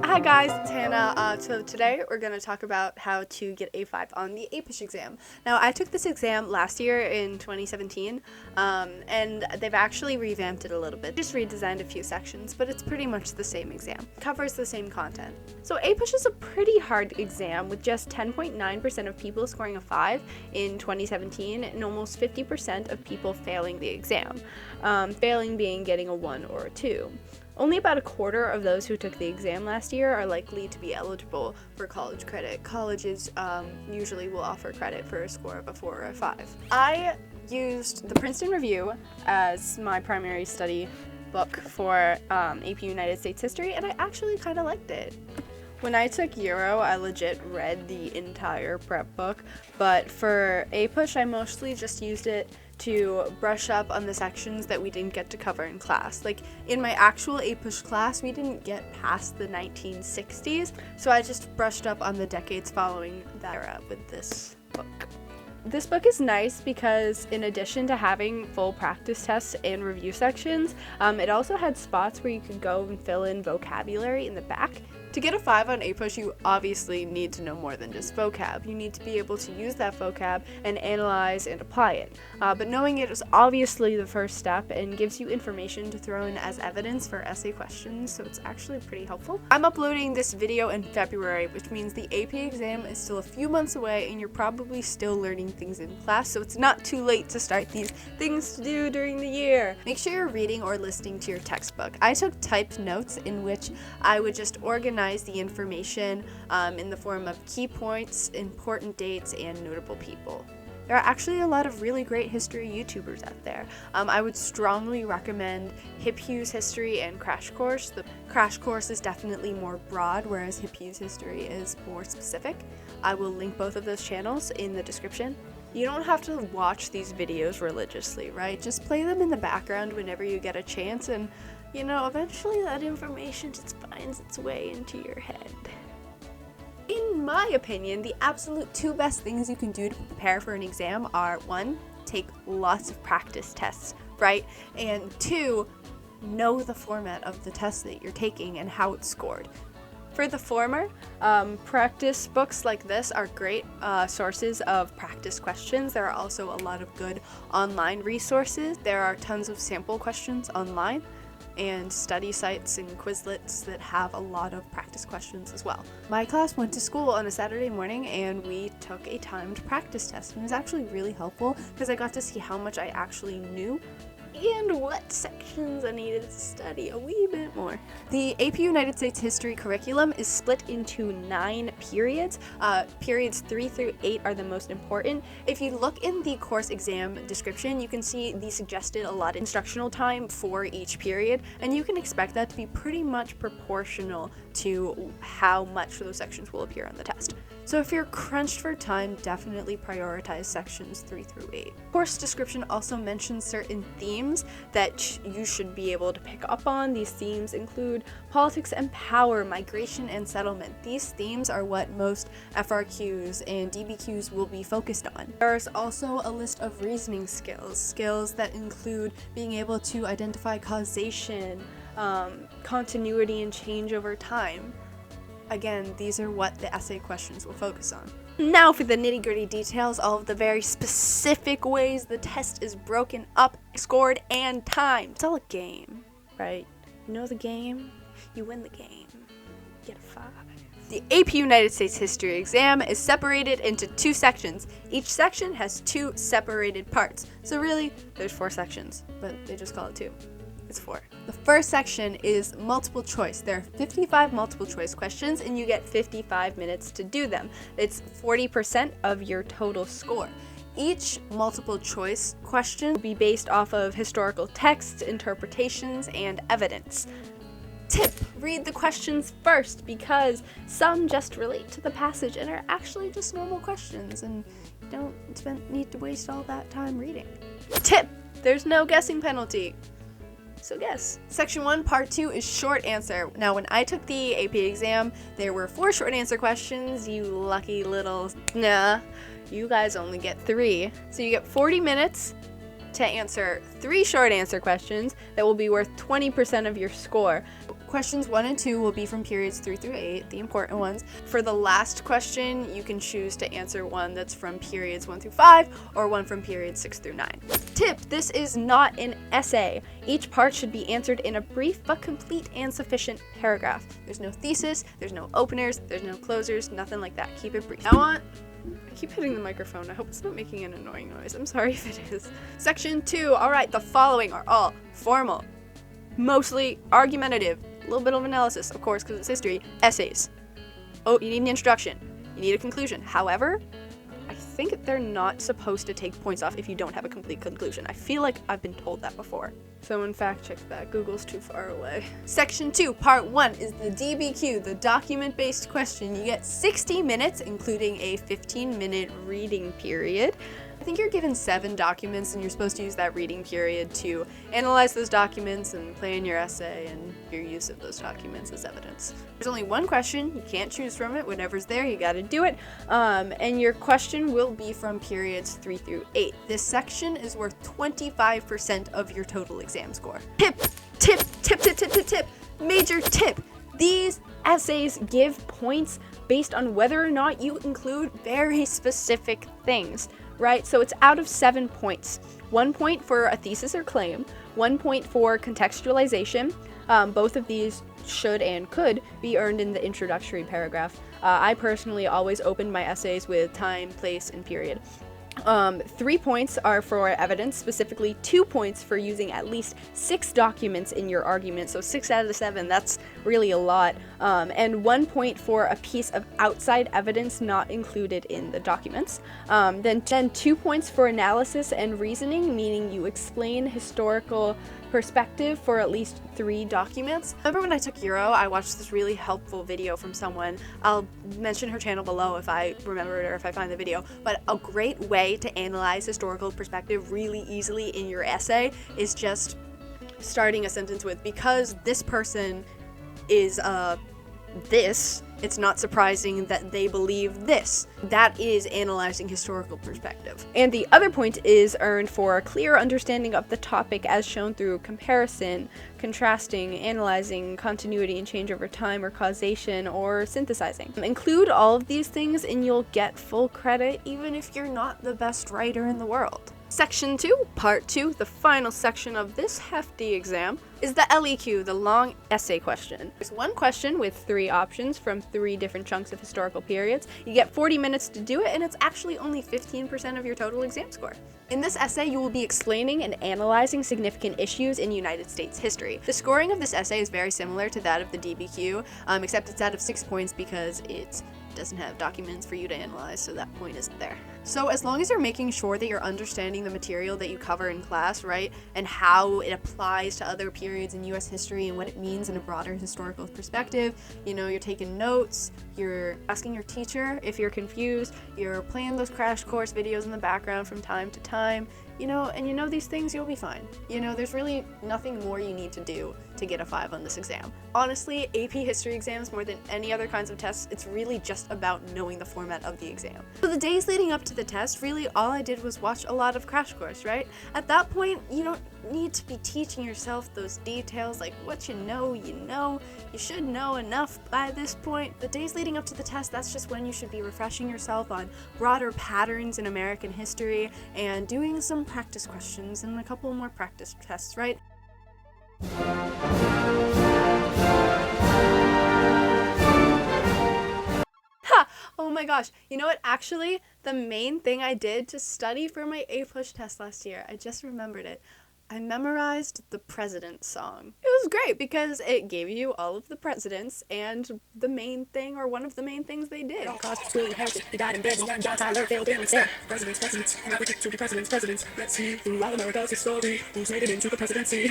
Hi guys, it's Hannah. So today we're going to talk about how to get a 5 on the aPUSH exam. Now I took this exam last year in 2017 and they've actually revamped it a little bit. Just redesigned a few sections, but it's pretty much the same exam. It covers the same content. So aPUSH is a pretty hard exam with just 10.9% of people scoring a 5 in 2017 and almost 50% of people failing the exam. Failing being getting a 1 or a 2. Only about a quarter of those who took the exam last year are likely to be eligible for college credit. Colleges usually will offer credit for a score of a 4 or a 5. I used the Princeton Review as my primary study book for AP United States History, and I actually kind of liked it. When I took Euro, I legit read the entire prep book, but for aPUSH, I mostly just used it to brush up on the sections that we didn't get to cover in class. Like in my actual aPUSH class, we didn't get past the 1960s, so I just brushed up on the decades following that era with this book. This book is nice because in addition to having full practice tests and review sections, it also had spots where you could go and fill in vocabulary in the back. To get a 5 on aPUSH, you obviously need to know more than just vocab. You need to be able to use that vocab and analyze and apply it. But knowing it is obviously the first step and gives you information to throw in as evidence for essay questions, so it's actually pretty helpful. I'm uploading this video in February, which means the AP exam is still a few months away and you're probably still learning things in class, so it's not too late to start these things to do during the year. Make sure you're reading or listening to your textbook. I took typed notes in which I would just organize the information in the form of key points, important dates, and notable people. There are actually a lot of really great history YouTubers out there. I would strongly recommend aPUSH History and Crash Course. The Crash Course is definitely more broad, whereas aPUSH History is more specific. I will link both of those channels in the description. You don't have to watch these videos religiously, right? Just play them in the background whenever you get a chance, and you know, eventually that information just finds its way into your head. In my opinion, the absolute 2 best things you can do to prepare for an exam are 1, take lots of practice tests, right? And 2, know the format of the test that you're taking and how it's scored. For the former, practice books like this are great sources of practice questions. There are also a lot of good online resources. There are tons of sample questions online and study sites and Quizlets that have a lot of practice questions as well. My class went to school on a Saturday morning and we took a timed practice test, and it was actually really helpful because I got to see how much I actually knew and what sections I needed to study a wee bit more. The AP United States History curriculum is split into 9 periods. Periods 3 through 8 are the most important. If you look in the course exam description, you can see the suggested allotted instructional time for each period, and you can expect that to be pretty much proportional to how much those sections will appear on the test. So if you're crunched for time, definitely prioritize sections 3 through 8. Course description also mentions certain themes that you should be able to pick up on. These themes include politics and power, migration and settlement. These themes are what most FRQs and DBQs will be focused on. There's also a list of reasoning skills that include being able to identify causation, continuity and change over time. Again, these are what the essay questions will focus on. Now for the nitty-gritty details, all of the very specific ways the test is broken up, scored, and timed. It's all a game, right? You know the game, you win the game. Get a 5. The AP United States History exam is separated into 2 sections. Each section has 2 separated parts. So really, there's 4 sections, but they just call it 2. It's 4. The first section is multiple choice. There are 55 multiple choice questions and you get 55 minutes to do them. It's 40% of your total score. Each multiple choice question will be based off of historical texts, interpretations, and evidence. Tip: read the questions first because some just relate to the passage and are actually just normal questions and you don't need to waste all that time reading. Tip: there's no guessing penalty. So guess. Section 1, Part 2 is short answer. Now, when I took the AP exam, there were 4 short answer questions. You lucky little nah. You guys only get 3. So you get 40 minutes to answer 3 short answer questions that will be worth 20% of your score. Questions 1 and 2 will be from periods 3 through 8, the important ones. For the last question, you can choose to answer one that's from periods 1 through 5 or one from periods 6 through 9. Tip: this is not an essay. Each part should be answered in a brief but complete and sufficient paragraph. There's no thesis, there's no openers, there's no closers, nothing like that. Keep it brief. I keep hitting the microphone. I hope it's not making an annoying noise. I'm sorry if it is. Section 2. Alright, the following are all formal, mostly argumentative, a little bit of analysis, of course, because it's history, essays. Oh, you need an introduction. You need a conclusion. However, I think they're not supposed to take points off if you don't have a complete conclusion. I feel like I've been told that before. Someone fact check that. Google's too far away. Section 2, part 1 is the DBQ, the document-based question. You get 60 minutes, including a 15-minute reading period. I think you're given 7 documents and you're supposed to use that reading period to analyze those documents and plan your essay and your use of those documents as evidence. There's only one question, you can't choose from it, whatever's there, you gotta do it. And your question will be from periods 3 through 8. This section is worth 25% of your total exam score. Tip, major tip. These essays give points based on whether or not you include very specific things. Right? So it's out of 7 points. 1 point for a thesis or claim, 1 point for contextualization. Both of these should and could be earned in the introductory paragraph. I personally always open my essays with time, place, and period. 3 points are for evidence, specifically 2 points for using at least 6 documents in your argument. So 6 out of 7, that's really a lot. And 1 point for a piece of outside evidence not included in the documents. Then 2 points for analysis and reasoning, meaning you explain historical perspective for at least 3 documents. Remember when I took Euro, I watched this really helpful video from someone. I'll mention her channel below if I remember it or if I find the video. But a great way to analyze historical perspective really easily in your essay is just starting a sentence with, because this person is this, it's not surprising that they believe this. That is analyzing historical perspective. And the other point is earned for a clear understanding of the topic as shown through comparison, contrasting, analyzing, continuity and change over time, or causation, or synthesizing. Include all of these things and you'll get full credit even if you're not the best writer in the world. Section 2, Part 2, the final section of this hefty exam, is the LEQ, the long essay question. There's one question with 3 options from 3 different chunks of historical periods. You get 40 minutes to do it, and it's actually only 15% of your total exam score. In this essay, you will be explaining and analyzing significant issues in United States history. The scoring of this essay is very similar to that of the DBQ, except it's out of 6 points because it doesn't have documents for you to analyze, so that point isn't there. So as long as you're making sure that you're understanding the material that you cover in class, right, and how it applies to other periods in US history and what it means in a broader historical perspective, you know, you're taking notes, you're asking your teacher if you're confused, you're playing those crash course videos in the background from time to time, you know, and you know these things, you'll be fine. You know, there's really nothing more you need to do to get a 5 on this exam. Honestly, AP history exams, more than any other kinds of tests, it's really just about knowing the format of the exam. So the days leading up to the test, really all I did was watch a lot of crash course, right? At that point, you don't need to be teaching yourself those details, like what you know, you should know enough by this point. The days leading up to the test, that's just when you should be refreshing yourself on broader patterns in American history and doing some practice questions and a couple more practice tests, right? Oh my gosh, you know what, actually, the main thing I did to study for my aPUSH test last year, I just remembered it. I memorized the President song. It was great because it gave you all of the presidents and the main thing, or one of the main things they did. Presidents, and now we get to be presidents. Let's see who all America's history, who's made it into the presidency.